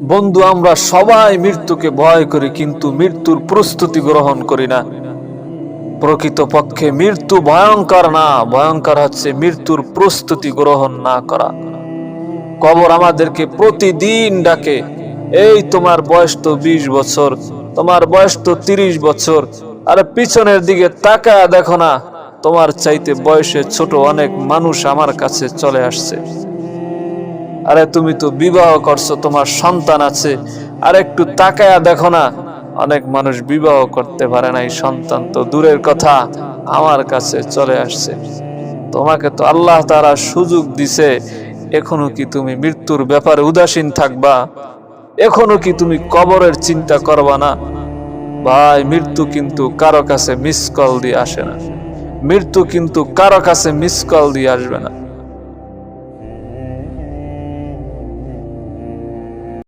বন্ধু, আমরা সবাই মৃত্যুকে ভয় করি, কিন্তু মৃত্যুর প্রস্তুতি গ্রহণ করি না। প্রকৃতপক্ষে মৃত্যু ভয়ঙ্কর না, ভয়ঙ্কর হচ্ছে মৃত্যুর প্রস্তুতি গ্রহণ না করা। কবর আমাদেরকে প্রতিদিন ডাকে, এই তোমার বয়স তো 20 বছর, তোমার বয়স তো 30 বছর, আরে পিছনের দিকে তাকায় দেখো না, তোমার চাইতে বয়সে ছোট অনেক মানুষ আমার কাছে চলে আসছে। আরে তুমি তো বিবাহ করছো, তোমার সন্তান আছে, আর একটু তাকায়া দেখো না, অনেক মানুষ বিবাহ করতে পারে নাই, সন্তান তো দূরের কথা, আমার কাছে চলে আসছে। তোমাকে তো আল্লাহ তাআলা সুযোগ দিছে, এখনো কি তুমি মৃত্যুর ব্যাপারে উদাসীন থাকবা? এখনো কি তুমি কবরের চিন্তা করবা না? ভাই, মৃত্যু কিন্তু কারো কাছে মিস কল দিয়ে আসে না। মৃত্যু কিন্তু কারো কাছে মিস কল দিয়ে আসবে না।